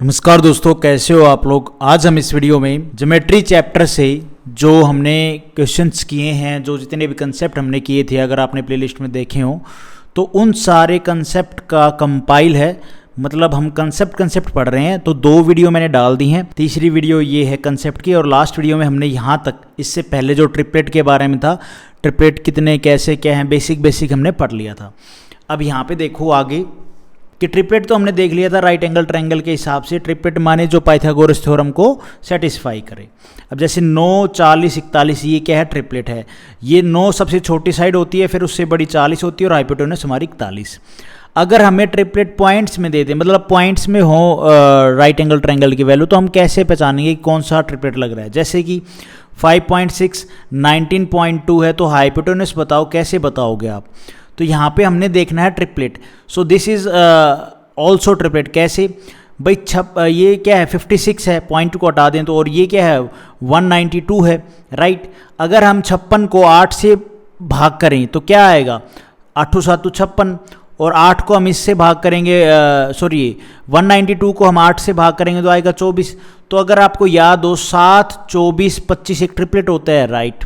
नमस्कार दोस्तों, कैसे हो आप लोग। आज हम इस वीडियो में ज्योमेट्री चैप्टर से जो हमने क्वेश्चंस किए हैं, जो जितने भी कंसेप्ट हमने किए थे, अगर आपने प्लेलिस्ट में देखे हो तो उन सारे कंसेप्ट का कंपाइल है। मतलब हम कंसेप्ट पढ़ रहे हैं, तो 2 वीडियो मैंने डाल दी हैं। तीसरी वीडियो ये है कंसेप्ट की, और लास्ट वीडियो में हमने यहाँ तक, इससे पहले जो ट्रिपलेट के बारे में था, ट्रिपलेट कितने कैसे क्या हैं, बेसिक हमने पढ़ लिया था। अब यहाँ पे देखो आगे कि ट्रिपलेट तो हमने देख लिया था राइट एंगल ट्रायंगल के हिसाब से। ट्रिपलेट माने जो पाइथागोरस थ्योरम को सेटिस्फाई करे। अब जैसे 9, 40, 41 ये क्या है, ट्रिपलेट है। ये 9 सबसे छोटी साइड होती है, फिर उससे बड़ी 40 होती है, और हाइपोटेनस हमारी 41। अगर हमें ट्रिपलेट पॉइंट्स में दे दें, मतलब पॉइंट्स में हो राइट एंगल ट्रायंगल की वैल्यू, तो हम कैसे पहचानेंगे कि कौन सा ट्रिपलेट लग रहा है। जैसे कि 5.6, 19.2 है, तो हाइपोटेनस बताओ, कैसे बताओगे आप। तो यहाँ पे हमने देखना है triplet. So this is also triplet. कैसे भाई, ये क्या है, 56 है, पॉइंट को हटा दें तो, और ये क्या है, 192 है, राइट। अगर हम 56 को 8 से भाग करें तो क्या आएगा, 8 7 56, और 8 को हम इससे भाग करेंगे, 192 को हम 8 से भाग करेंगे तो आएगा 24। तो अगर आपको याद हो, 7, 24, 25 एक ट्रिपलेट होता है, राइट।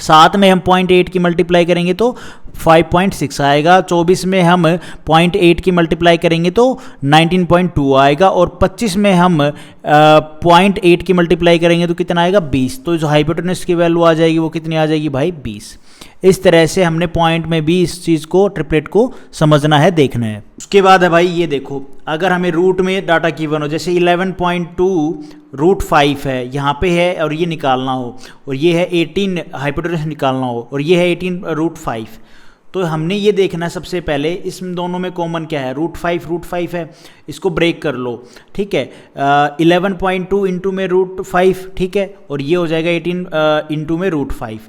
7 में हम 0.8 की मल्टीप्लाई करेंगे तो 5.6 आएगा। 24 में हम 0.8 की मल्टीप्लाई करेंगे तो 19.2 आएगा, और 25 में हम 0.8 की मल्टीप्लाई करेंगे तो कितना आएगा, 20। तो जो हाइपोटेनस की वैल्यू आ जाएगी वो कितनी आ जाएगी भाई, 20। इस तरह से हमने पॉइंट में भी इस चीज़ को, ट्रिपलेट को समझना है, देखना है। उसके बाद है भाई, ये देखो, अगर हमें रूट में डाटा गिवन हो, जैसे 11.2√5 है यहाँ पे है, और ये निकालना हो, और ये है 18 हाइपोटेनस निकालना हो, और ये है 18√5, तो हमने ये देखना है सबसे पहले, इसमें दोनों में कॉमन क्या है, √5 है, इसको ब्रेक कर लो, ठीक है। 11.2 इंटू में √5, ठीक है, और ये हो जाएगा 18 इंटू में √5।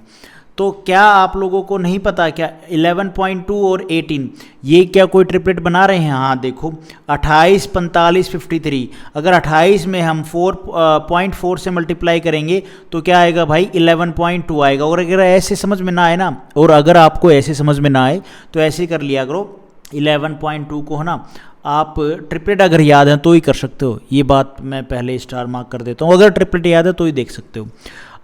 तो क्या आप लोगों को नहीं पता क्या 11.2 और 18 ये क्या कोई ट्रिपलेट बना रहे हैं। हाँ देखो, 28, 45, 53। अगर 28 में हम 4.4 से मल्टीप्लाई करेंगे तो क्या आएगा भाई, 11.2 आएगा। और अगर ऐसे समझ में ना आए ना, और अगर आपको ऐसे समझ में ना आए तो ऐसे कर लिया करो, 11.2 को है ना, आप ट्रिपलेट अगर याद है तो ही कर सकते हो। ये बात मैं पहले स्टार मार्क कर देता हूँ, अगर ट्रिपलेट याद है तो ही देख सकते हो।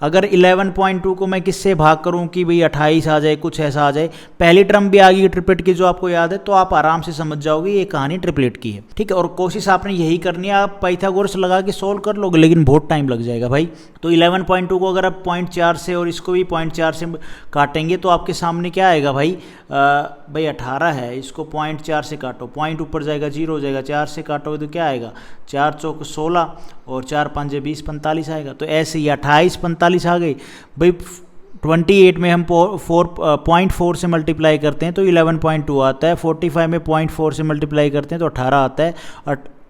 अगर 11.2 को मैं किससे भाग करूं कि भाई 28 आ जाए, कुछ ऐसा आ जाए, पहली टर्म भी आ गई ट्रिपलेट की जो आपको याद है, तो आप आराम से समझ जाओगे ये कहानी ट्रिपलेट की है, ठीक है। और कोशिश आपने यही करनी है, आप पाइथागोरस लगा के सोल्व कर लोगे, लेकिन बहुत टाइम लग जाएगा भाई। तो 11.2 को अगर आप 0.4 से और इसको भी 0.4 से काटेंगे तो आपके सामने क्या आएगा भाई, 18 है, इसको 0.4 से काटो, पॉइंट ऊपर जाएगा, 0 हो जाएगा। 4 से काटोगे तो क्या आएगा, 4 चौक 16, और 4 5 20, 45 आएगा। तो ऐसे ही 28, 45 आ गई भाई। 28 में हम 0.4 से मल्टीप्लाई करते हैं तो 11.2 आता है। 45 में 0.4 से मल्टीप्लाई करते हैं तो 18 आता है।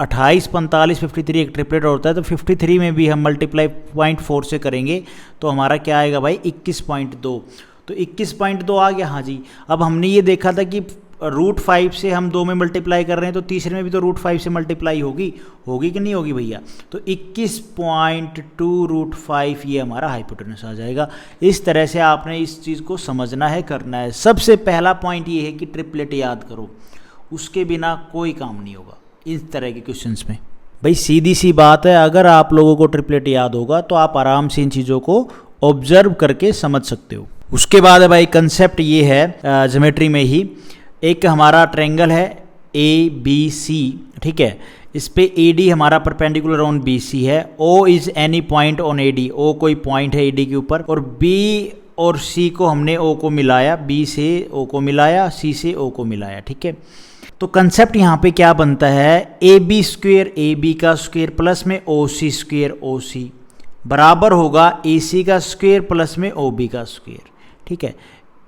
28, 45, 53 एक ट्रिपलेट होता है, तो 53 में भी हम मल्टीप्लाई 0.4 से करेंगे तो हमारा क्या आएगा भाई, 21.2। तो 21.2 आ गया। हाँ जी, अब हमने ये देखा था कि √5 से हम 2 में मल्टीप्लाई कर रहे हैं, तो तीसरे में भी तो √5 से मल्टीप्लाई होगी कि नहीं होगी भैया। तो 21.2√5 ये हमारा हाइपोटेनस आ जाएगा। इस तरह से आपने इस चीज़ को समझना है, करना है। सबसे पहला पॉइंट ये है कि ट्रिपलेट याद करो, उसके बिना कोई काम नहीं होगा इस तरह के क्वेश्चंस में। भाई सीधी सी बात है, अगर आप लोगों को ट्रिपलेट याद होगा तो आप आराम से इन चीज़ों को ऑब्जर्व करके समझ सकते हो। उसके बाद है भाई, कंसेप्ट ये है ज्योमेट्री में ही, एक हमारा ट्रायंगल है ABC, ठीक है। इस पे AD हमारा परपेंडिकुलर ऑन BC है। O is any point on AD, O कोई पॉइंट है AD के ऊपर, और B और C को हमने O को मिलाया, B से O को मिलाया, C से O को मिलाया, ठीक है। तो कंसेप्ट यहाँ पे क्या बनता है, AB² का स्क्वायर प्लस में OC² बराबर होगा AC का स्क्वायर प्लस में OB का स्क्वायर, ठीक है।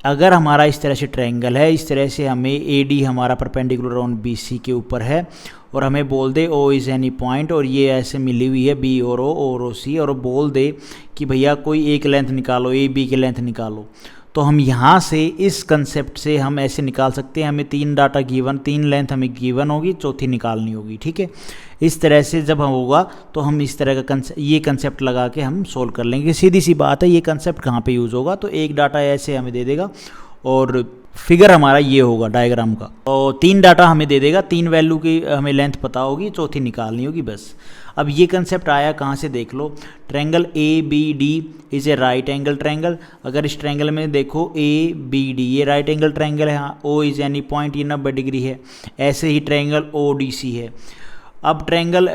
अगर हमारा इस तरह से ट्रायंगल है, इस तरह से हमें AD हमारा परपेंडिकुलर ऑन BC के ऊपर है, और हमें बोल दे O इज़ एनी पॉइंट, और ये ऐसे मिली हुई है B और O C, और बोल दे कि भैया कोई एक लेंथ निकालो, AB की लेंथ निकालो। तो हम यहाँ से इस कंसेप्ट से हम ऐसे निकाल सकते हैं, हमें 3 डाटा गिवन, 3 लेंथ हमें गिवन होगी, चौथी निकालनी होगी, ठीक है। इस तरह से जब हम होगा तो हम इस तरह का ये कंसेप्ट लगा के हम सोल्व कर लेंगे। सीधी सी बात है, ये कंसेप्ट कहाँ पे यूज़ होगा, तो एक डाटा ऐसे हमें दे देगा, और फिगर हमारा ये होगा डायग्राम का। और 3 डाटा हमें दे देगा, 3 वैल्यू की हमें लेंथ पता होगी, चौथी निकालनी होगी बस। अब ये कंसेप्ट आया कहाँ से देख लो, triangle A B D is a right angle triangle. अगर इस ट्रायंगल में देखो ए बी डी, ये राइट एंगल ट्रायंगल है, हाँ, ओ इज़ एनी पॉइंट, ये 90 डिग्री है। ऐसे ही ट्रायंगल ओ डी सी है। अब triangle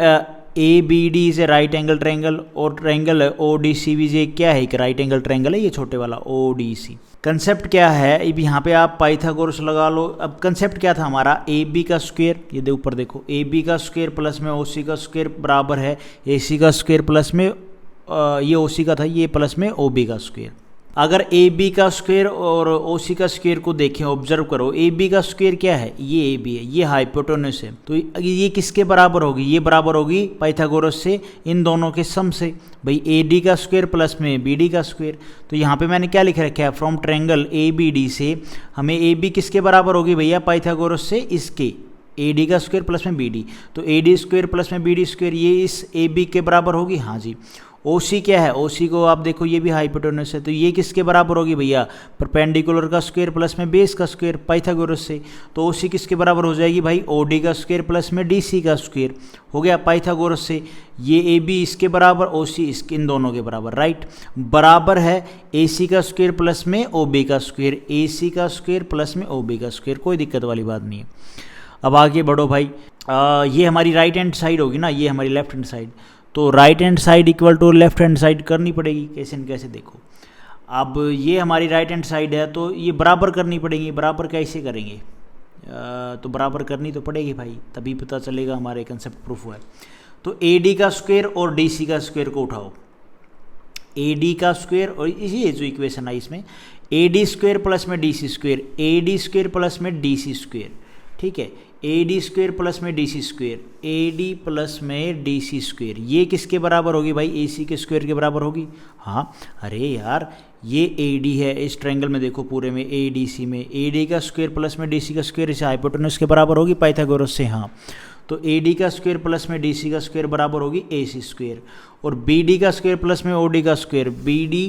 A B D is a right angle triangle, और ट्रायंगल ओ डी सी भी ये क्या है, कि राइट एंगल ट्रायंगल है, ये छोटे वाला ओ डी सी। कंसेप्ट क्या है, अब यहाँ पे आप पाइथागोरस लगा लो। अब कंसेप्ट क्या था हमारा, ए बी का स्क्वायर, ये दे ऊपर देखो, ए बी का स्क्वायर प्लस में ओ सी का स्क्वायर बराबर है ए सी का स्क्वायर प्लस में ये ओ सी का था, ये प्लस में ओ बी का स्क्वायर। अगर ए बी का स्क्वायर और ओ सी का स्क्वायर को देखें, ऑब्जर्व करो, ए बी का स्क्वायर क्या है, ये ए बी है, ये हाइपोटेन्यूस है, तो ये किसके बराबर होगी, ये बराबर होगी पाइथागोरस से इन दोनों के सम से। भाई ए डी का स्क्वायर प्लस में बी डी का स्क्वायर, तो यहाँ पे मैंने क्या लिख रखा है, from triangle A B D से हमें ए बी किसके बराबर होगी भैया, पाइथागोरस से इसके ए डी का स्क्वायर प्लस में बी डी, तो ए डी स्क्वायर प्लस में बी डी स्क्वायर ये इस ए बी के बराबर होगी, हाँ जी। ओ सी क्या है, ओ सी को आप देखो, ये भी हाइपोटेन्यूस है, तो ये किसके बराबर होगी भैया, परपेंडिकुलर का स्क्वायर प्लस में बेस का स्क्वायर पाइथागोरस से, तो ओ सी किसके बराबर हो जाएगी भाई, ओ डी का स्क्वायर प्लस में डी सी का स्क्वायर हो गया पाइथागोरस से। ये ए बी इसके बराबर, ओ सी इसके, इन दोनों के बराबर, राइट। बराबर है ए सी का स्क्वायर प्लस में ओ बी का स्क्वायर, ए सी का स्क्वायर प्लस में ओ बी का स्क्वायर, कोई दिक्कत वाली बात नहीं है। अब आगे बढ़ो भाई, ये हमारी राइट हैंड साइड होगी ना, ये हमारी लेफ्ट हैंड साइड, तो right hand side equal to left hand side करनी पड़ेगी, कैसे न कैसे देखो। अब ये हमारी राइट हैंड साइड है, तो ये बराबर करनी पड़ेगी, बराबर कैसे करेंगे, तो बराबर करनी तो पड़ेगी भाई, तभी पता चलेगा हमारे कंसेप्ट प्रूफ हुआ है। तो ए डी का स्क्वायर और डी सी का स्क्वायर को उठाओ, ए डी का स्क्वायर और इसी जो इक्वेशन आई इसमें, ए डी स्क्वायर प्लस में D C square, A D square plus में डी सी स्क्वायर, ठीक है, ए डी स्क्वायर प्लस में D C square, A D plus में डी सी स्क्वायर, ये किसके बराबर होगी भाई, ए सी के स्क्वायर के बराबर होगी। हाँ अरे यार, ये ए डी है, इस ट्रायंगल में देखो पूरे में ए डी सी में, ए डी का स्क्वायर प्लस में डी सी का स्क्वायर इसे हाइपोटेन्यूस के बराबर होगी पाइथागोरस से, हाँ, तो ए डी का स्क्वायर प्लस में डी सी का स्क्वायर बराबर होगी ए सी स्क्वायर, और बी डी का स्क्वायर प्लस में ओ डी का स्क्वायर, बी डी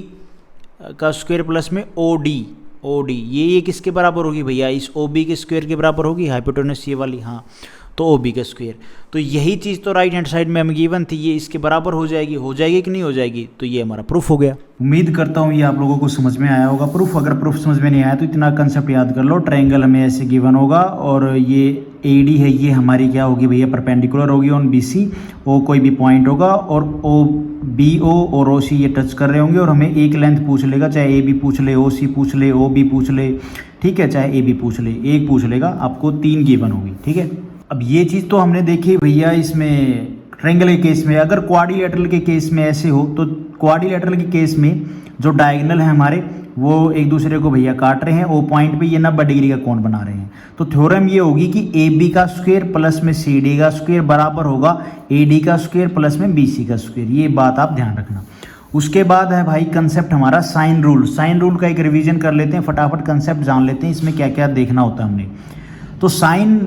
का स्क्वायर प्लस में ओ डी, ओ डी ये किसके बराबर होगी भैया, इस ओ बी के स्क्वायर के बराबर होगी, हाइपोटेन्यूस ये वाली, हाँ, तो ओ बी का स्क्वायर। तो यही चीज़ तो राइट हैंड साइड में हमें गिवन थी, ये इसके बराबर हो जाएगी कि नहीं हो जाएगी, तो ये हमारा प्रूफ हो गया। उम्मीद करता हूँ ये आप लोगों को समझ में आया होगा प्रूफ। अगर प्रूफ समझ में नहीं आया तो इतना कंसेप्ट याद कर लो, ट्रायंगल हमें ऐसे गिवन होगा, और ये ए डी है, ये हमारी क्या होगी भैया, परपेंडिकुलर होगी ऑन बी सी, ओ कोई भी पॉइंट होगा, और ओ बी ओ और ओ सी ये टच कर रहे होंगे, और हमें एक लेंथ पूछ लेगा, चाहे ए बी पूछ ले, ओ सी पूछ ले, ओ बी पूछ ले, ठीक है, चाहे ए बी पूछ ले, एक पूछ लेगा, आपको 3 गिवन होगी, ठीक है। अब ये चीज़ तो हमने देखी भैया इसमें ट्रायंगल के केस में। अगर क्वाड्रिलेटरल के केस में ऐसे हो, तो क्वाड्रिलेटरल के केस में जो डायगोनल है हमारे, वो एक दूसरे को भैया काट रहे हैं, ओ पॉइंट पे ये 90 डिग्री का कोण बना रहे हैं, तो थ्योरम ये होगी कि ए बी का स्क्वायर प्लस में सी डी का स्क्वायर बराबर होगा ए डी का स्क्वायर प्लस में बी सी का स्क्वायर, ये बात आप ध्यान रखना। उसके बाद है भाई कंसेप्ट हमारा साइन रूल। साइन रूल का एक रिवीजन कर लेते हैं, फटाफट कंसेप्ट जान लेते हैं, इसमें क्या क्या देखना होता है हमने। तो साइन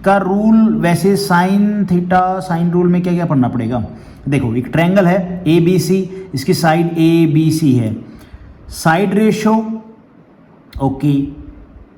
का रूल, वैसे साइन थीटा, साइन रूल में क्या क्या पढ़ना पड़ेगा, देखो एक ट्रायंगल है ए बी सी, इसकी साइड ए बी सी है, side ratio okay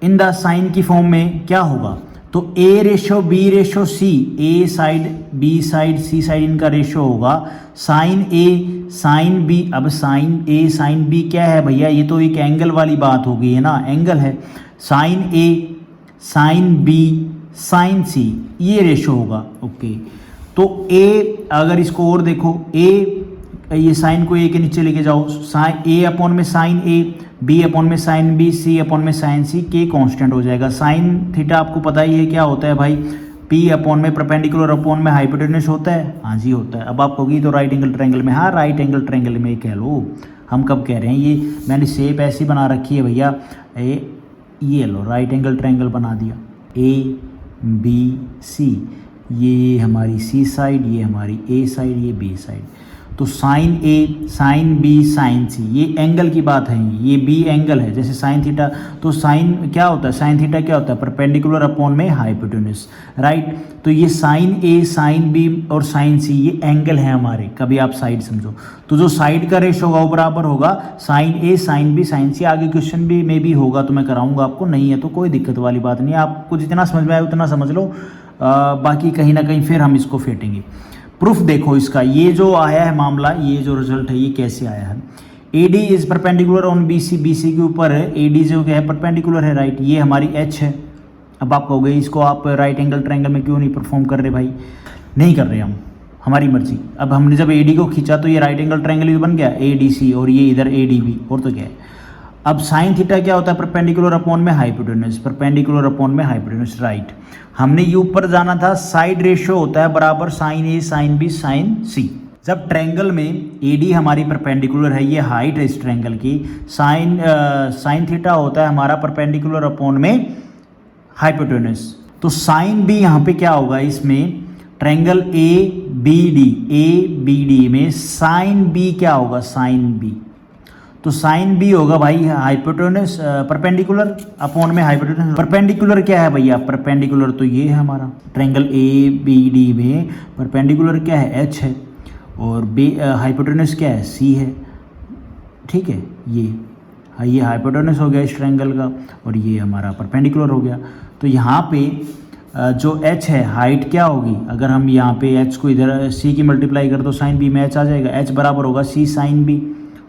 in the sine की फॉर्म में क्या होगा, तो A ratio B ratio C, A side B side C side इनका रेशो होगा, साइन ए साइन बी। अब साइन ए साइन बी क्या है भैया, ये तो एक एंगल वाली बात हो गई है ना, एंगल है, sign A sine B sign सी, ये रेशो होगा, ओके। तो ए अगर इसको और देखो, ए ये साइन को ए के नीचे लेके जाओ, साइन ए अपॉन में साइन ए, बी अपॉन में साइन बी, सी अपॉन में साइन सी, के कांस्टेंट हो जाएगा। साइन थीटा आपको पता ही है क्या होता है भाई, पी अपॉन में परपेंडिकुलर अपॉन में हाइपोटेन्यूस होता है, हाँ जी होता है। अब आप कहोगी तो राइट एंगल ट्रायंगल में, हाँ राइट एंगल ट्रायंगल में कह लो, हम कब कह रहे हैं, ये मैंने शेप ऐसी बना रखी है भैया, ये लो राइट एंगल ट्रायंगल बना दिया, ए बी सी, ये हमारी सी साइड, ये हमारी ए साइड, ये बी साइड। तो sign A, sine B, sign सी, ये एंगल की बात है, ये बी एंगल है। जैसे साइन थीटा, तो साइन क्या होता है, साइन थीटा क्या होता है, परपेंडिकुलर अपॉन में हाइपोटेन्यूज, राइट। तो ये साइन ए, साइन बी और साइन सी ये एंगल है हमारे। कभी आप साइड समझो तो जो साइड का रेशो होगा वो बराबर होगा sine A, sine B, sign सी। आगे क्वेश्चन भी में भी होगा तो मैं कराऊंगा आपको, नहीं है तो कोई दिक्कत वाली बात नहीं है। आपको जितना समझ में आए उतना समझ लो, बाकी कहीं ना कहीं फिर हम इसको फेंटेंगे। प्रूफ देखो इसका, ये जो आया है मामला, ये जो रिजल्ट है ये कैसे आया है। AD is perpendicular on BC, BC के ऊपर है AD जो क्या है परपेंडिकुलर है, राइट। ये हमारी H है। अब आप कहोगे इसको आप राइट एंगल ट्रायंगल में क्यों नहीं परफॉर्म कर रहे भाई? नहीं कर रहे हम, हमारी मर्जी। अब हमने जब AD को खींचा तो ये राइट एंगल ट्रायंगल बन गया ADC, और ये इधर ADB, और तो क्या है। अब साइन थीटा क्या होता है, परपेंडिकुलर अपॉन में हाइपोटेन्यूज, परपेंडिकुलर अपॉन में हाइपोटेन्यूज, राइट। हमने ये ऊपर जाना था, साइड रेशियो होता है बराबर sign A, sine B, sign सी। जब ट्रायंगल में AD हमारी परपेंडिकुलर है, ये हाइट है इस ट्रायंगल की, साइन थीटा होता है हमारा परपेंडिकुलर अपॉन में हाइपोटेन्यूज। तो साइन बी यहाँ पे क्या होगा, इसमें ट्रायंगल ABD में साइन बी क्या होगा, साइन बी। तो साइन बी होगा भाई हाइपोटेन्यूज परपेंडिकुलर अपॉन में हाइपोटेन्यूज। परपेंडिकुलर क्या है भैया, परपेंडिकुलर तो ये है हमारा ट्रायंगल ABD में परपेंडिकुलर क्या है, H है, और हाइपोटेन्यूज क्या है, C है, ठीक है। ये हाइपोटेन्यूज हो गया इस ट्रायंगल का, और ये हमारा परपेंडिकुलर हो गया। तो यहाँ पे जो H है हाइट क्या होगी, अगर हम यहाँ पे H को इधर C की मल्टीप्लाई कर दो साइन बी में H आ जाएगा, H बराबर होगा C साइन बी।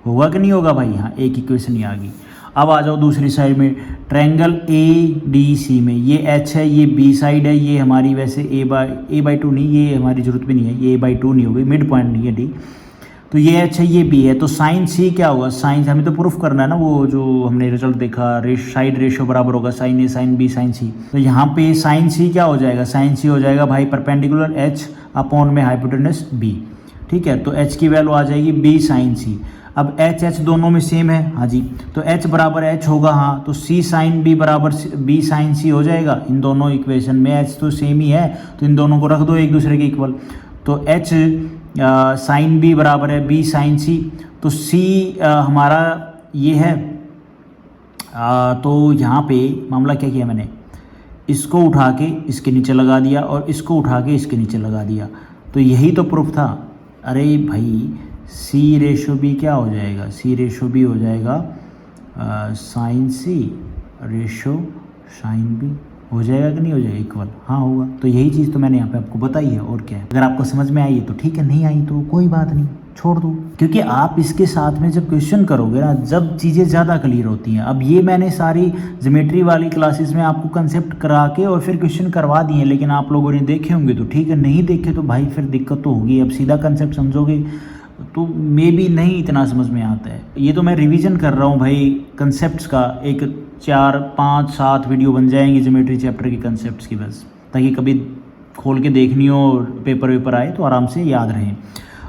होगा कि नहीं होगा भाई? हाँ, एक इक्वेशन ही आ गई। अब आ जाओ दूसरी साइड में, ट्रायंगल ADC में ये H है, ये B साइड है, ये हमारी वैसे A/2 नहीं, ये हमारी जरूरत भी नहीं है, ये A/2 नहीं होगी, मिड पॉइंट नहीं है D। तो ये H है, ये B है, तो साइन C क्या होगा, साइन हमें तो प्रूफ करना है ना, वो जो हमने रिजल्ट देखा, साइड रेशियो बराबर होगा sine A, sine B, sine C। तो यहाँ पे साइन C क्या हो जाएगा, साइन C हो जाएगा भाई परपेंडिकुलर H अपॉन में हाइपोटेन्यूज B, ठीक है। तो H की वैल्यू आ जाएगी B साइन C। अब H दोनों में सेम है, हाँ जी, तो H बराबर H होगा, हाँ, तो C साइन B बराबर B साइन C हो जाएगा। इन दोनों इक्वेशन में H तो सेम ही है, तो इन दोनों को रख दो एक दूसरे के इक्वल। तो H साइन B बराबर है B साइन C, तो C हमारा ये है। तो यहाँ पे मामला क्या किया मैंने, इसको उठा के इसके नीचे लगा दिया और इसको उठा के इसके नीचे लगा दिया, तो यही तो प्रूफ था। अरे भाई C रेशो B क्या हो जाएगा, C रेशो B हो जाएगा sine C ratio sine B, हो जाएगा कि नहीं हो जाएगा इक्वल? हाँ होगा। तो यही चीज़ तो मैंने यहाँ पे आपको बताई है, और क्या है। अगर आपको समझ में आई है तो ठीक है, नहीं आई तो कोई बात नहीं, छोड़ दो। क्योंकि आप इसके साथ में जब क्वेश्चन करोगे ना, जब चीज़ें ज़्यादा क्लियर होती हैं। अब ये मैंने सारी ज्योमेट्री वाली क्लासेस में आपको कंसेप्ट करा के और फिर क्वेश्चन करवा दिए, लेकिन आप लोगों ने देखे होंगे तो ठीक है, नहीं देखे तो भाई फिर दिक्कत तो होगी। अब सीधा कंसेप्ट समझोगे तो मे बी नहीं इतना समझ में आता है। ये तो मैं रिवीजन कर रहा हूँ भाई कंसेप्ट्स का, एक 4, 5, 7 वीडियो बन जाएंगे ज्योमेट्री चैप्टर के कंसेप्ट्स की, बस ताकि कभी खोल के देखनी हो और पेपर वेपर आए तो आराम से याद रहें।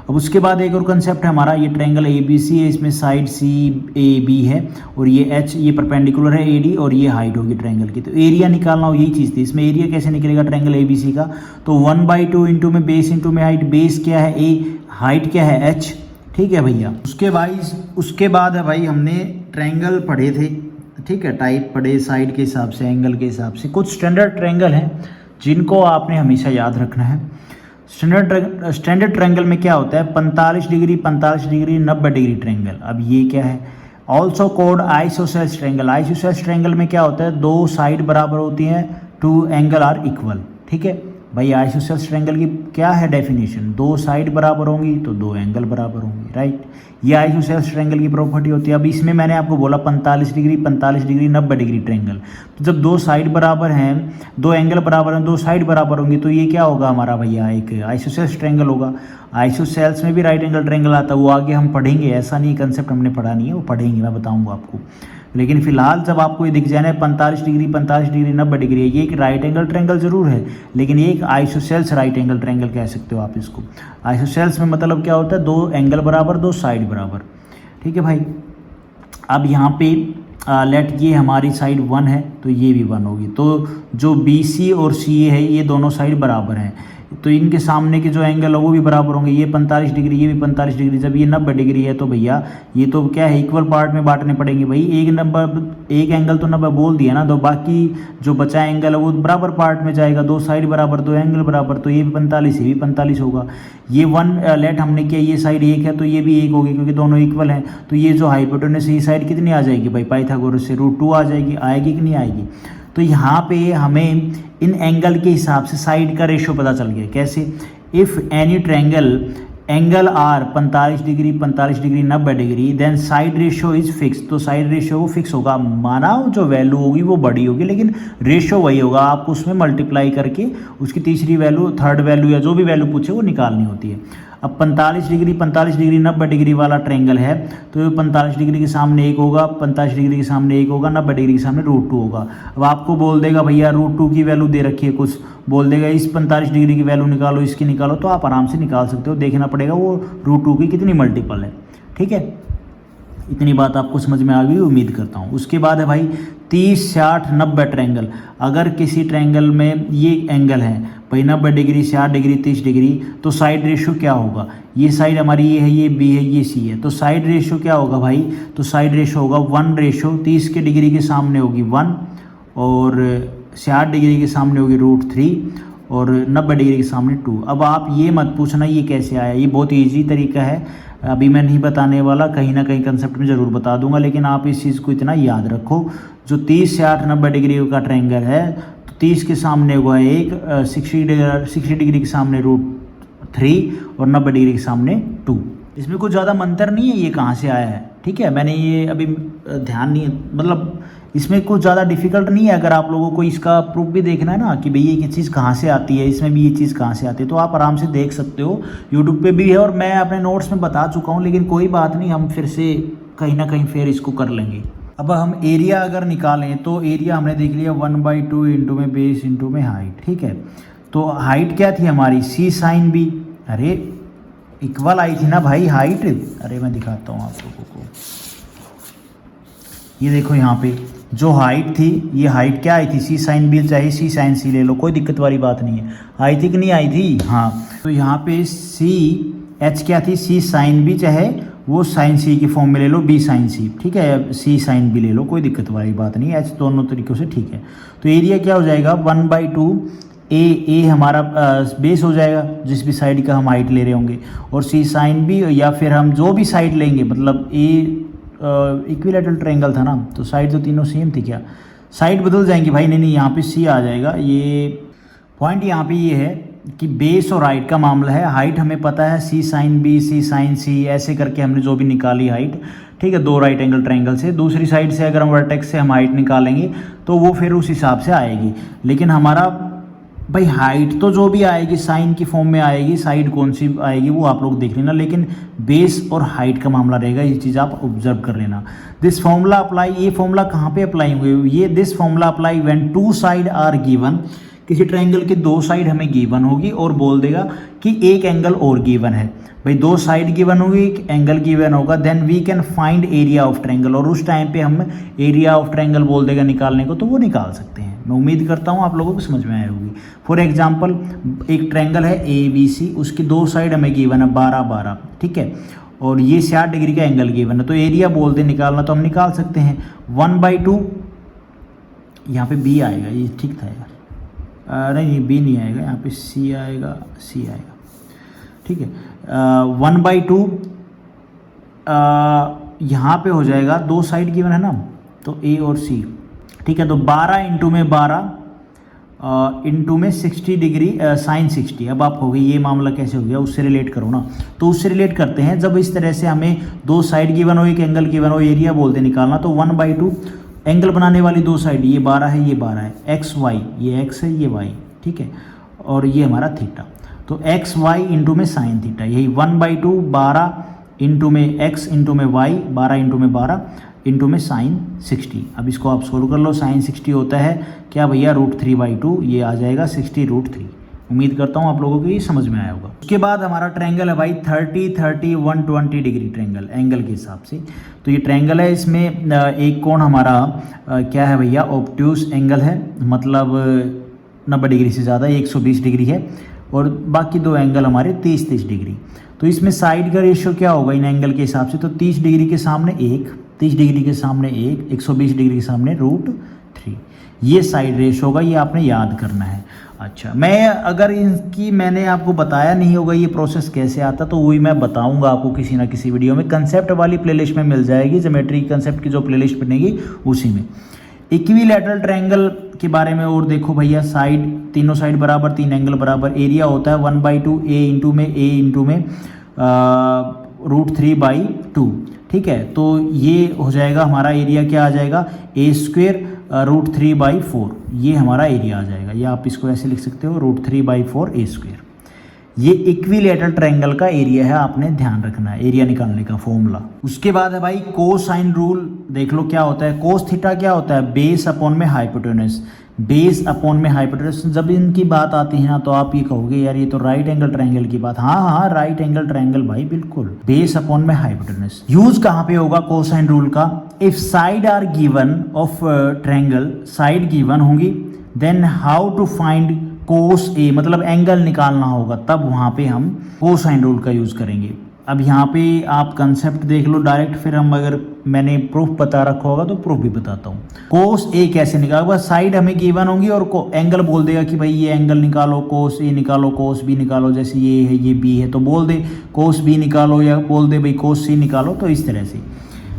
अब उसके बाद एक और कंसेप्ट है हमारा, ये ट्रायंगल ABC है, इसमें साइड CAB है, और ये H ये परपेंडिकुलर है AD, और ये हाइट होगी ट्रायंगल की। तो एरिया निकालना हो, यही चीज़ थी। इसमें एरिया कैसे निकलेगा ट्रायंगल ABC का, तो 1/2 इंटू में बेस इंटू में हाइट। बेस क्या है A, हाइट क्या है H, ठीक है भैया। उसके बाद है भाई हमने ट्रायंगल पढ़े थे, ठीक है, टाइप पढ़े, साइड के हिसाब से, एंगल के हिसाब से। कुछ स्टैंडर्ड ट्रायंगल हैं जिनको आपने हमेशा याद रखना है। स्टैंडर्ड ट्रायंगल में क्या होता है, 45 डिग्री 90 डिग्री ट्रायंगल। अब ये क्या है, also code isosceles triangle. Isosceles triangle में क्या होता है, 2 साइड बराबर होती हैं, 2 एंगल आर इक्वल, ठीक है भाई। आइसोसेल्स ट्रायंगल की क्या है डेफिनेशन, 2 साइड बराबर होंगी तो 2 एंगल बराबर होंगी, राइट। ये आइसोसेल्स ट्रायंगल की प्रॉपर्टी होती है। अब इसमें मैंने आपको बोला 45 डिग्री 90 डिग्री ट्रायंगल, तो जब 2 साइड बराबर हैं, 2 एंगल बराबर हैं, 2 साइड बराबर होंगी, तो ये क्या होगा हमारा भैया, एक आइसोसेल्स ट्रायंगल होगा। आइसोसेल्स में भी राइट एंगल ट्रायंगल आता है, वो आगे हम पढ़ेंगे, ऐसा नहीं कंसेप्ट हमने पढ़ा नहीं है, वो पढ़ेंगे, मैं बताऊँगा आपको। लेकिन फिलहाल जब आपको ये दिख जाए ना 45 डिग्री 90 डिग्री है, ये एक राइट एंगल ट्रायंगल जरूर है, लेकिन ये एक आइसोसेल्स राइट एंगल ट्रायंगल कह सकते हो आप इसको। आइसोसेल्स में मतलब क्या होता है, 2 एंगल बराबर 2 साइड बराबर, ठीक है भाई। अब यहाँ पे लेट ये हमारी साइड 1 है तो ये भी 1 होगी, तो जो BC और CA है ये दोनों साइड बराबर हैं। तो इनके सामने के जो एंगल है वो भी बराबर होंगे, ये 45 डिग्री, ये भी 45 डिग्री। जब ये 90 डिग्री है तो भैया ये तो क्या है, इक्वल पार्ट में बांटने पड़ेंगे भाई। एक एंगल तो 90 बोल दिया ना, तो बाकी जो बचा एंगल है वो बराबर पार्ट में जाएगा, दो साइड बराबर, दो एंगल बराबर, तो ये भी 45, ये भी 45 होगा। ये वन लेट हमने किया, ये साइड एक है तो ये भी एक होगी क्योंकि दोनों इक्वल हैं। तो ये जो हाइपोटेनस ये साइड कितनी आ जाएगी भाई, पाइथागोरस से √2 आ जाएगी। आएगी कि नहीं आएगी? तो यहाँ पे हमें इन एंगल के हिसाब से साइड का रेशो पता चल गया। कैसे? If any triangle angle are 45 degree 90 degree, then side ratio is fix. तो साइड रेशो वो फिक्स होगा, माना जो वैल्यू होगी वो बड़ी होगी लेकिन रेशो वही होगा। आपको उसमें मल्टीप्लाई करके उसकी तीसरी वैल्यू, थर्ड वैल्यू या जो भी वैल्यू पूछे वो निकालनी होती है। अब 45 डिग्री 90 डिग्री वाला ट्रायंगल है तो 45 डिग्री के सामने एक होगा, 45 डिग्री के सामने एक होगा, 90 डिग्री के सामने √2 होगा। अब आपको बोल देगा भैया √2 की वैल्यू दे रखी है, कुछ बोल देगा इस 45 डिग्री की वैल्यू निकालो, इसकी निकालो, तो आप आराम से निकाल सकते हो। देखना पड़ेगा वो √2 की कितनी मल्टीपल है। ठीक है, इतनी बात आपको समझ में आ गई उम्मीद करता हूँ। उसके बाद है भाई 30, 60, 90 ट्रायंगल। अगर किसी ट्रायंगल में ये एंगल है भाई 90 डिग्री, 60 डिग्री, 30 डिग्री, तो साइड रेशो क्या होगा? ये साइड हमारी ये है, ये बी है, ये सी है, तो साइड रेशो क्या होगा भाई? तो साइड रेशो होगा 1:30 के डिग्री के सामने होगी 1 और 60 डिग्री के सामने होगी √3 और 90 डिग्री के सामने 2। अब आप ये मत पूछना ये कैसे आया, ये बहुत ईजी तरीका है, अभी मैं नहीं बताने वाला, कहीं ना कहीं कंसेप्ट में ज़रूर बता दूंगा, लेकिन आप इस चीज़ को इतना याद रखो। जो 30, 60, 90 डिग्री का ट्रायंगल है तो 30 के सामने हुआ एक, 60 डिग्री के सामने √3 और 90 डिग्री के सामने 2। इसमें कुछ ज़्यादा मंतर नहीं है ये कहाँ से आया है। ठीक है, मैंने ये अभी ध्यान नहीं, मतलब इसमें कुछ ज़्यादा डिफिकल्ट नहीं है। अगर आप लोगों को इसका प्रूफ भी देखना है ना कि भई ये चीज़ कहाँ से आती है, इसमें भी ये चीज़ कहाँ से आती है, तो आप आराम से देख सकते हो। यूट्यूब पे भी है और मैं अपने नोट्स में बता चुका हूँ, लेकिन कोई बात नहीं, हम फिर से कहीं ना कहीं फिर इसको कर लेंगे। अब हम एरिया अगर निकालें तो एरिया हमने देख लिया 1/2 इंटू में बेस इंटू में हाइट। ठीक है, तो हाइट क्या थी हमारी? C sin B। अरे इक्वल आई थी ना भाई हाइट। अरे मैं दिखाता हूँ आप लोगों को, ये देखो यहाँ पे जो हाइट थी, ये हाइट क्या आई थी? C sin B, चाहे C sin C ले लो, कोई दिक्कत वाली बात नहीं है। आई थी कि नहीं आई थी? हाँ, तो यहाँ पे H क्या थी? C sin B, चाहे वो sin C की फॉर्म में ले लो, B sin C। ठीक है, C sin B ले लो, कोई दिक्कत वाली बात नहीं है, H दोनों तरीक़ों से ठीक है। तो एरिया क्या हो जाएगा? 1/2 ए हमारा बेस हो जाएगा जिस भी साइड का हम हाइट ले रहे होंगे, और C sin B, या फिर हम जो भी साइड लेंगे, मतलब इक्विलैटरल ट्रायंगल था ना, तो साइड तो तीनों सेम थी क्या? साइड बदल जाएंगी भाई, नहीं यहाँ पे C आ जाएगा। ये पॉइंट यहाँ पे ये है कि बेस और हाइट का मामला है। हाइट हमें पता है C sin B, C sin C, ऐसे करके हमने जो भी निकाली हाइट, ठीक है, 2 राइट एंगल ट्रायंगल से। दूसरी साइड से अगर हम वर्टेक्स से हम हाइट निकालेंगे तो वो फिर उस हिसाब से आएगी। लेकिन हमारा भाई हाइट तो जो भी आएगी साइन की फॉर्म में आएगी, साइड कौन सी आएगी वो आप लोग देख लेना, लेकिन बेस और हाइट का मामला रहेगा, ये चीज़ आप ऑब्जर्व कर लेना। दिस फॉर्मूला अप्लाई, ये फॉर्मूला कहाँ पे अप्लाई हुए? ये this formula apply when 2 side are given. किसी ट्रायंगल के 2 साइड हमें गिवन होगी और बोल देगा कि एक एंगल और गिवन है। भाई 2 साइड गिवन होगी, एक एंगल गिवन होगा, then we can find area of triangle, और उस टाइम पे हम एरिया ऑफ ट्रायंगल बोल देगा निकालने को, तो वो निकाल सकते हैं। मैं उम्मीद करता हूँ आप लोगों को समझ में आई होगी। फॉर एग्जांपल एक ट्रायंगल है ABC, उसकी 2 साइड हमें गिवन है 12-12, ठीक है, और ये 60 डिग्री का एंगल गिवन है, तो एरिया बोलते निकालना तो हम निकाल सकते हैं 1/2। यहाँ पे B आएगा, ये ठीक था यार, नहीं B नहीं आएगा, यहाँ पे C आएगा, ठीक है। 1/2 यहाँ पे हो जाएगा, 2 साइड गिवन है ना, तो A और C, ठीक है। तो 12 इंटू में 12 इंटू में 60 डिग्री साइन 60। अब आप हो गई ये मामला कैसे हो गया, उससे रिलेट करो ना, तो उससे रिलेट करते हैं। जब इस तरह से हमें 2 साइड गिवन हो, एक एंगल गिवन हो, एरिया बोलते निकालना, तो 1/2 एंगल बनाने वाली 2 साइड, ये 12 है, ये 12 है, एक्स वाई, ये एक्स है, ये वाई, ठीक है, और ये हमारा थीटा, तो एक्स वाई इंटू में साइन थीटा, यही 1/2 12 इंटू में एक्स इंटू में वाई, 12 इंटू में 12 इंटू में साइन 60। अब इसको आप सोल्व कर लो। साइन 60 होता है क्या भैया, √3/2, ये आ जाएगा 60 √3। उम्मीद करता हूँ आप लोगों को ये समझ में आया होगा। उसके बाद हमारा ट्रायंगल है भाई 30-30 120 डिग्री ट्रायंगल, एंगल के हिसाब से। तो ये ट्रायंगल है, इसमें एक कोण हमारा क्या है भैया, ऑब्ट्यूस एंगल है, मतलब 90 डिग्री से ज़्यादा, 120 डिग्री है। और बाकी दो एंगल हमारे 30-30 डिग्री। तो इसमें साइड का रेशियो क्या होगा इन एंगल के हिसाब से, तो 30 डिग्री के सामने 1, 30 डिग्री के सामने 1, 120 डिग्री के सामने √3, ये साइड रेशियो होगा, ये आपने याद करना है। अच्छा, मैं अगर इनकी मैंने आपको बताया नहीं होगा ये प्रोसेस कैसे आता, तो वही मैं बताऊंगा आपको किसी ना किसी वीडियो में, कंसेप्ट वाली प्लेलिस्ट में मिल जाएगी, ज्योमेट्री कंसेप्ट की जो प्लेलिस्ट बनेगी उसी में। इक्विलैटरल ट्रायंगल के बारे में और देखो भैया, साइड तीनों साइड बराबर, 3 एंगल बराबर, एरिया होता है 1/2 a इंटू में √3/2, ठीक है। तो ये हो जाएगा हमारा एरिया, क्या आ जाएगा, a² √3/4, ये हमारा एरिया आ जाएगा, या आप इसको ऐसे लिख सकते हो √3/4 a²। ये इक्विलैटरल ट्रायंगल का एरिया है, आपने ध्यान रखना है एरिया निकालने का फॉर्मूला। उसके बाद है भाई कोसाइन रूल, देख लो क्या होता है। कोस थीटा क्या होता है, बेस अपॉन में हाइपोटेनस, बेस अपॉन में हाइपोटेनस। जब इनकी बात आती है ना तो आप ये कहोगे यार ये तो राइट एंगल ट्रायंगल की बात, हाँ राइट एंगल ट्रायंगल भाई, बिल्कुल, बेस अपॉन में हाइपोटेनस। यूज कहाँ पे होगा कोसाइन रूल का, if side are given of triangle, side given होंगी, then how to find cos A, मतलब एंगल निकालना होगा, तब वहाँ पे हम कोसाइन रूल का यूज़ करेंगे। अब यहाँ पे आप कंसेप्ट देख लो डायरेक्ट, फिर हम अगर मैंने प्रूफ बता रखा होगा तो प्रूफ भी बताता हूँ। कोस ए कैसे निकालूंगा, साइड हमें गिवन होंगी और एंगल बोल देगा कि भाई ये एंगल निकालो, कोस ए निकालो, कोस बी निकालो, जैसे ये है ये बी है तो बोल दे कोस बी निकालो, या बोल दे भाई कोस सी निकालो, तो इस तरह से,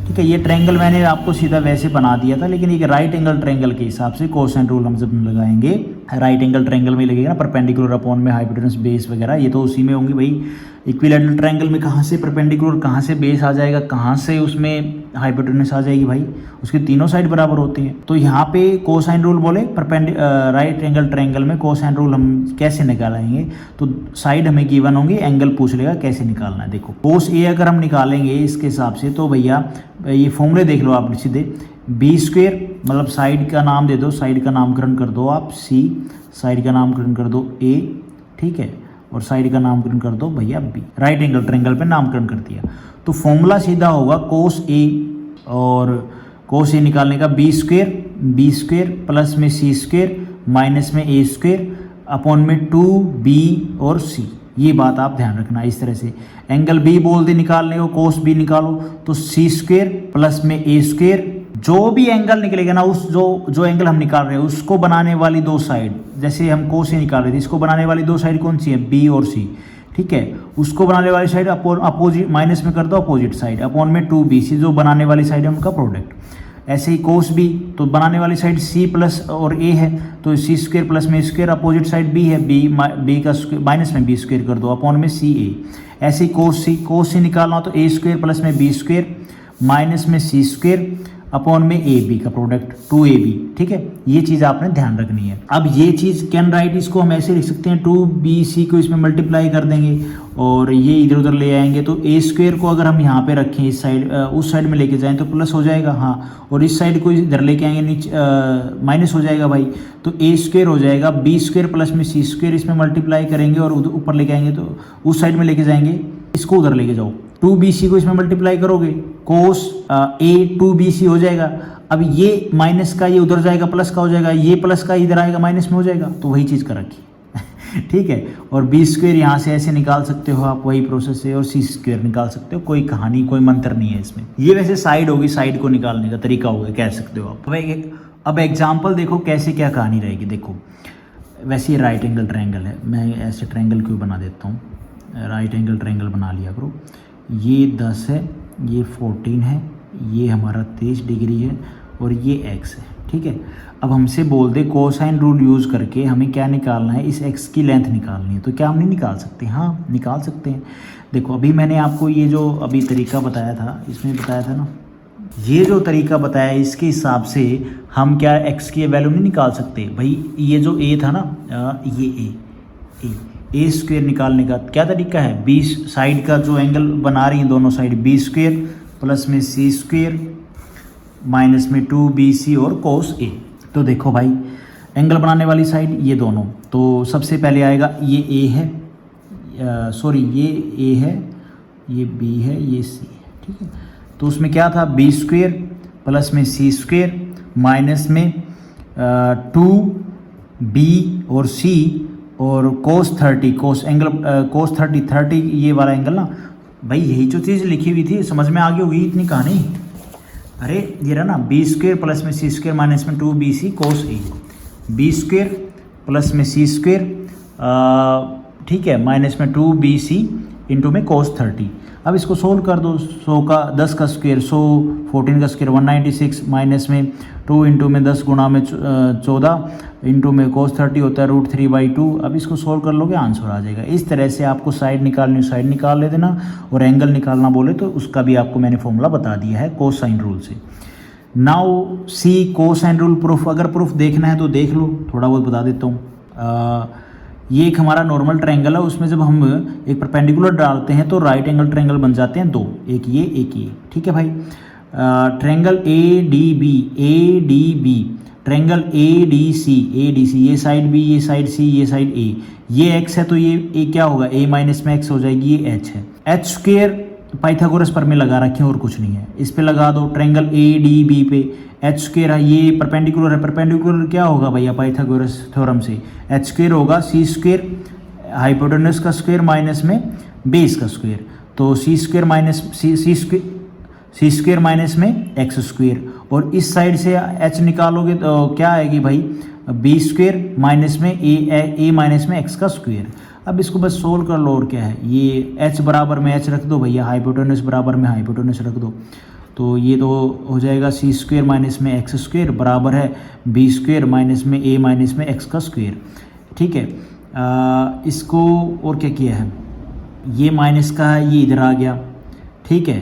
ठीक है। ये ट्रायंगल मैंने आपको सीधा वैसे बना दिया था, लेकिन एक राइट एंगल ट्रायंगल के हिसाब से कोसाइन रूल हम जब लगाएंगे, राइट एंगल ट्रायंगल में लगेगा ना, परपेंडिकुलर अपॉन में हाइपोटेनस बेस वगैरह, ये तो उसी में होंगी भाई। इक्विलैटरल ट्रायंगल में कहाँ से परपेंडिकुलर, कहाँ से बेस आ जाएगा, कहाँ से उसमें हाइपोटेनस आ जाएगी भाई, उसके तीनों साइड बराबर होती हैं। तो यहाँ पे कोसाइन रूल बोले, राइट एंगल ट्रायंगल में कोसाइन रूल हम कैसे निकालेंगे, तो साइड हमें गिवन होंगी, एंगल पूछ लेगा कैसे निकालना है। देखो कोस ए अगर हम निकालेंगे इसके हिसाब से, तो भैया ये फॉर्मूले देख लो आप सीधे, b², मतलब साइड का नाम दे दो, साइड का नामकरण कर दो आप c, साइड का नामकरण कर दो a, ठीक है, और साइड का नामकरण कर दो भैया b, राइट एंगल ट्रायंगल पे नामकरण कर दिया। तो फॉर्मूला सीधा होगा कोस a, और कोस a निकालने का b² प्लस में c² माइनस में a² अपॉन में 2b और c, ये बात आप ध्यान रखना। इस तरह से एंगल b बोल दे निकालने को, कोस b निकालो, तो c² प्लस में a², जो भी एंगल निकलेगा ना, उस जो एंगल हम निकाल रहे हैं उसको बनाने वाली दो साइड, जैसे हम कोस ए निकाल रहे थे, इसको बनाने वाली दो साइड कौन सी है, b और c, ठीक है। उसको बनाने वाली साइड अपोजिट, माइनस में कर दो अपोजिट साइड, अपॉन में 2bc, जो बनाने वाली साइड है उनका प्रोडक्ट। ऐसे ही कोस b, तो बनाने वाली साइड c प्लस और a है, तो c² प्लस में a², अपोजिट साइड b है, b का माइनस में b² कर दो, अपॉन में ca। ऐसे ही कोस c निकालना हो तो a² प्लस में b² माइनस में c² अपॉन में ab का प्रोडक्ट 2ab, ठीक है। ये चीज़ आपने ध्यान रखनी है। अब ये चीज़ कैन राइट, इसको हम ऐसे लिख सकते हैं, 2bc को इसमें मल्टीप्लाई कर देंगे और ये इधर उधर ले आएंगे, तो a² को अगर हम यहाँ पे रखें, इस साइड उस साइड में लेके जाएं तो प्लस हो जाएगा, हाँ, और इस साइड को इधर लेके आएंगे नीचे माइनस हो जाएगा भाई, तो a² हो जाएगा b² प्लस में c², इसमें मल्टीप्लाई करेंगे और ऊपर लेके आएंगे तो उस साइड में लेके जाएंगे, इसको उधर लेके जाओ, 2bc को इसमें मल्टीप्लाई करोगे, कोस a 2bc हो जाएगा। अब ये माइनस का ये उधर जाएगा, प्लस का हो जाएगा, ये प्लस का इधर आएगा, माइनस में हो जाएगा, तो वही चीज़ कर रखी ठीक है। और b² यहाँ से ऐसे निकाल सकते हो आप, वही प्रोसेस है, और c² निकाल सकते हो, कोई कहानी कोई मंत्र नहीं है इसमें। ये वैसे साइड होगी, साइड को निकालने का तरीका होगा, कह सकते हो आप। अब एग्जाम्पल देखो कैसे क्या कहानी रहेगी। देखो वैसे ये राइट एंगल ट्रायंगल है, मैं ऐसे ट्रायंगल क्यों बना देता हूँ, राइट एंगल ट्रायंगल बना लिया करो। ये 10 है, ये 14 है, ये हमारा 30 डिग्री है और ये x है, ठीक है। अब हमसे बोल दे कोसाइन रूल यूज़ करके हमें क्या निकालना है, इस x की लेंथ निकालनी है, तो क्या हम नहीं निकाल सकते, हाँ निकाल सकते हैं। देखो अभी मैंने आपको ये जो अभी तरीका बताया था, इसमें बताया था ना, ये जो तरीका बताया इसके हिसाब से हम क्या x की वैल्यू नहीं निकाल सकते भाई। ये जो a था ना, ये a² निकालने का क्या तरीका है, 20 साइड का जो एंगल बना रही हैं दोनों साइड, b² प्लस में c² माइनस में 2bc और cos a। तो देखो भाई एंगल बनाने वाली साइड ये दोनों, तो सबसे पहले आएगा ये a है, ये a है, ये b है, ये c है, ठीक है। तो उसमें क्या था, b² प्लस में c² माइनस में 2b और c और कोस 30 कोस एंगल कोस 30 ये वाला एंगल ना भाई, यही जो चीज़ लिखी हुई थी समझ में आ गई होगी इतनी कहानी। अरे ये रहा ना बी स्क्वेयर प्लस में सी स्क्वेयर माइनस में 2bc कोस ए, बी स्क्वेयर प्लस में सी स्क्वेयर ठीक है माइनस में 2bc इंटू में कोस 30। अब इसको सोल्व कर दो, 100 का 10 का स्क्वेयर 100, 14 का स्क्वेयर 196 माइनस में 2 इंटू में 10 गुणा में 14 इंटू में कोस 30 होता है √3/2। अब इसको सोल्व कर लोगे आंसर आ जाएगा। इस तरह से आपको साइड निकालनी साइड निकाल ले देना, और एंगल निकालना बोले तो उसका भी आपको मैंने फॉर्मूला बता दिया है कोसाइन रूल से। Now see cosine rule proof, अगर प्रूफ देखना है तो देख लो, थोड़ा बहुत बता देता हूँ। ये एक हमारा नॉर्मल ट्रायंगल है, उसमें जब हम एक परपेंडिकुलर डालते हैं तो राइट एंगल ट्रायंगल बन जाते हैं दो, एक ये ठीक है भाई। ट्रायंगल ADB ट्रायंगल ADC ये साइड B ये साइड C ये साइड A, ये x है तो ये क्या होगा a माइनस में x हो जाएगी, ये h है। h स्क्वेयर पाइथागोरस पर में लगा रखे हैं और कुछ नहीं है, इस पे लगा दो ट्रायंगल ADB पे h स्क्वेयर है, ये परपेंडिकुलर है, परपेंडिकुलर क्या होगा भैया पाइथागोरस थ्योरम से h स्क्वेयर होगा c स्क्वेयर हाइपोटेनस का स्क्वेयर माइनस में बेस का स्क्वेयर, तो c square minus C square minus में एक्स स्क्वेयर, और इस साइड से h निकालोगे तो क्या आएगी भाई बी स्क्वेयर माइनस में ए माइनस में एक्स का स्क्वेयर। अब इसको बस सोल्व कर लो, और क्या है ये h बराबर में h रख दो भैया, हाइपोटेनस बराबर में हाइपोटेनस रख दो, तो ये तो हो जाएगा सी स्क्वेयर माइनस में एक्स स्क्वेयर बराबर है बी स्क्वेयर माइनस में ए माइनस में एक्स का स्क्वेयर। ठीक है, इसको और क्या किया है, ये माइनस का है ये इधर आ गया, ठीक है,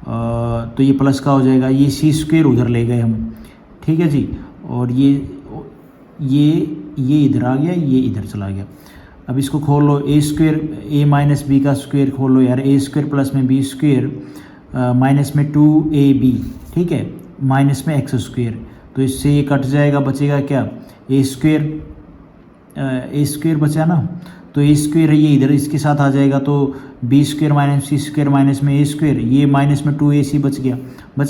तो ये प्लस का हो जाएगा, ये सी स्क्वेयर उधर ले गए हम, ठीक है जी, और ये इधर आ गया, ये इधर चला गया। अब इसको खोल लो, ए स्क्वेयर ए माइनस बी का स्क्वेयर खोल लो यार, ए स्क्वेयर प्लस में बी स्क्वेयर माइनस में 2ab, ठीक है, माइनस में एक्स स्क्वेयर, तो इससे ये कट जाएगा, बचेगा क्या ए स्क्वेयर बचा ना, तो ए स्क्वेयर है ये इधर इसके साथ आ जाएगा, तो B square minus C square minus में ए स्क्वेयर, ये माइनस में 2ac बच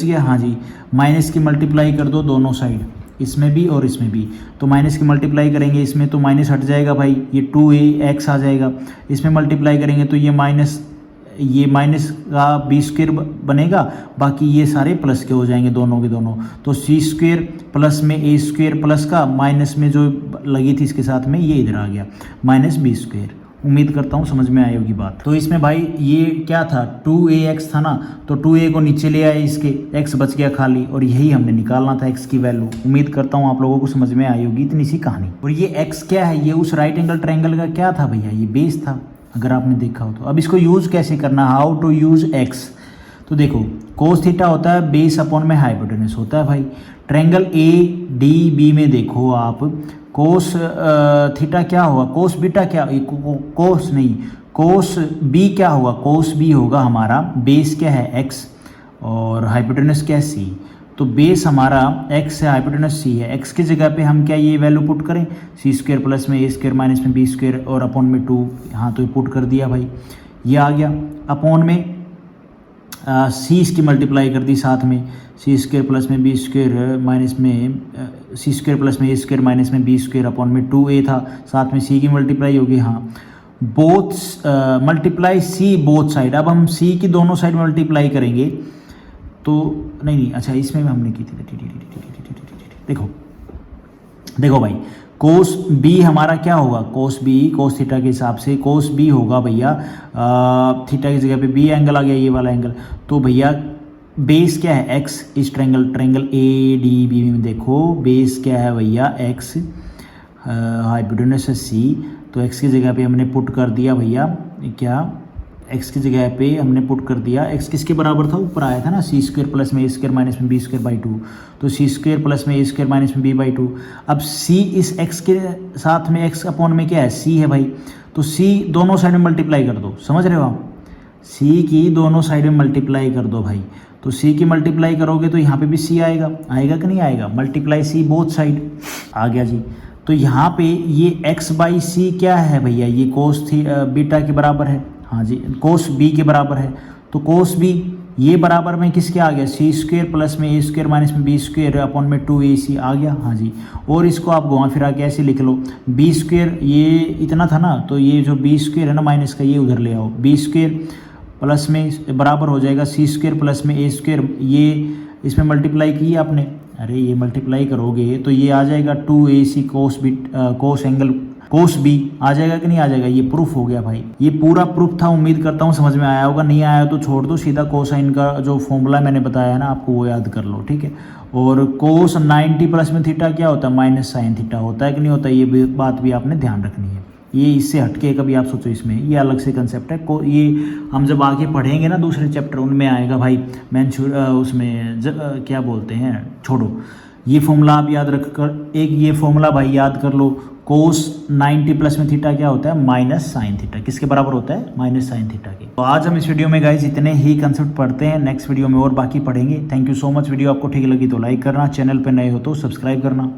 गया हाँ जी। माइनस की मल्टीप्लाई कर दो दोनों साइड, इसमें भी और इसमें भी, तो माइनस की मल्टीप्लाई करेंगे इसमें तो माइनस हट जाएगा भाई, ये 2ax आ जाएगा, इसमें मल्टीप्लाई करेंगे तो ये माइनस का बी स्क्वेयर बनेगा, बाकी ये सारे प्लस के हो जाएंगे दोनों के दोनों, तो सी स्क्वेयर प्लस में ए स्क्वेयर प्लस का माइनस में जो लगी थी इसके साथ में ये इधर आ गया माइनस बी स्क्वेयर। उम्मीद करता हूँ समझ में आई होगी बात। तो इसमें भाई ये क्या था 2ax था ना, तो 2a को नीचे ले आए, इसके x बच गया खाली, और यही हमने निकालना था x की वैल्यू। उम्मीद करता हूँ आप लोगों को समझ में आई होगी इतनी सी कहानी। और ये x क्या है, ये उस राइट एंगल ट्रायंगल का क्या था भैया, ये बेस था अगर आपने देखा हो तो। अब इसको यूज़ कैसे करना, हाउ टू यूज़ x, तो देखो कोस थीटा होता है बेस अपॉन में हाइपोटेनस होता है भाई। ट्रायंगल ADB में देखो आप, कोस थीटा क्या होगा, कोस बीटा क्या, कोस नहीं कोस बी क्या होगा, कोस बी होगा हमारा, बेस क्या है x और हाइपोटेनस क्या है c, तो बेस हमारा x है, हाइपोटेनस c है। x की जगह पे हम क्या ये वैल्यू पुट करें, सी स्क्वेयर प्लस में ए स्क्वेयर माइनस में बी स्क्वेयर और अपॉन में 2, हाँ तो ये पुट कर दिया भाई, ये आ गया। अपॉन में सी इसकी मल्टीप्लाई कर दी साथ में, सी स्क्वेयर प्लस में बी स्क्वेयर माइनस में सी स्क्वेयर प्लस में ए स्क्वेयर माइनस में बी स्क्वेयर अपॉन में 2a था, साथ में सी की मल्टीप्लाई होगी, हाँ both multiply C both side. अब हम सी की दोनों साइड मल्टीप्लाई करेंगे तो नहीं अच्छा इसमें भी हमने की थी, देखो भाई कोस बी हमारा क्या होगा, कोस बी कोस थीटा के हिसाब से कोस बी होगा भैया, थीटा की जगह पे बी एंगल आ गया ये वाला एंगल, तो भैया बेस क्या है x, इस ट्रायंगल ADB में देखो बेस क्या है भैया x, हाइपोटेनस है c, तो x की जगह पे हमने पुट कर दिया भैया क्या, x की जगह पे हमने पुट कर दिया, x किसके बराबर था, ऊपर आया था ना सी स्क्वेयर प्लस में ए स्क्वेयर माइनस में बी स्क्वेयर बाई 2, तो सी स्क्वेयर प्लस में ए स्क्वेयर माइनस में बी बाई 2। अब c इस x के साथ में x अपॉन में क्या है c है भाई, तो c दोनों साइड में मल्टीप्लाई कर दो, समझ रहे हो आप, c की दोनों साइड में मल्टीप्लाई कर दो भाई, तो c की मल्टीप्लाई करोगे तो यहाँ पे भी c आएगा कि नहीं आएगा, मल्टीप्लाई c बोथ साइड आ गया जी। तो यहाँ पे ये x बाई सी क्या है भैया, ये कोस थी बीटा के बराबर है, हाँ जी कोस बी के बराबर है, तो कोस बी ये बराबर में किसके आ गया, सी स्क्वेयर प्लस में ए स्क्वेयर माइनस में बी स्क्वेयर अपॉन में 2ac आ गया। हाँ जी, और इसको आप घुमा फिरा के ऐसे लिख लो, बी स्क्वेयर ये इतना था ना, तो ये जो बी स्क्वेयर है ना माइनस का, ये उधर ले आओ, बी स्क्वेयर प्लस में बराबर हो जाएगा सी स्क्वेयर प्लस में ए स्क्वेयर, ये इसमें मल्टीप्लाई की आपने, अरे ये मल्टीप्लाई करोगे तो ये आ जाएगा 2ac कोस बी कोस एंगल कोस बी आ जाएगा कि नहीं आ जाएगा। ये प्रूफ हो गया भाई, ये पूरा प्रूफ था। उम्मीद करता हूँ समझ में आया होगा, नहीं आया तो छोड़ दो, सीधा कोसाइन का जो फॉर्मूला मैंने बताया है ना आपको वो याद कर लो, ठीक है। और कोस 90 प्लस में थीटा क्या होता है, माइनस साइन थीटा होता है कि नहीं होता, ये बात भी आपने ध्यान रखनी है। ये इससे हटके कभी आप सोचो, इसमें ये अलग से कंसेप्ट है को, ये हम जब आगे पढ़ेंगे ना दूसरे चैप्टर उनमें आएगा भाई, मैं उसमें क्या बोलते हैं, छोड़ो ये फॉर्मूला आप याद रख कर, एक ये फॉर्मूला भाई याद कर लो, कोस 90 प्लस में थीटा क्या होता है, माइनस साइन थीटा, किसके बराबर होता है, माइनस साइन थीटा के। तो आज हम इस वीडियो में गाइज इतने ही कंसेप्ट पढ़ते हैं, नेक्स्ट वीडियो में और बाकी पढ़ेंगे। Thank you so much. Video आपको ठीक लगी तो लाइक करना, चैनल पर नए हो तो सब्सक्राइब करना।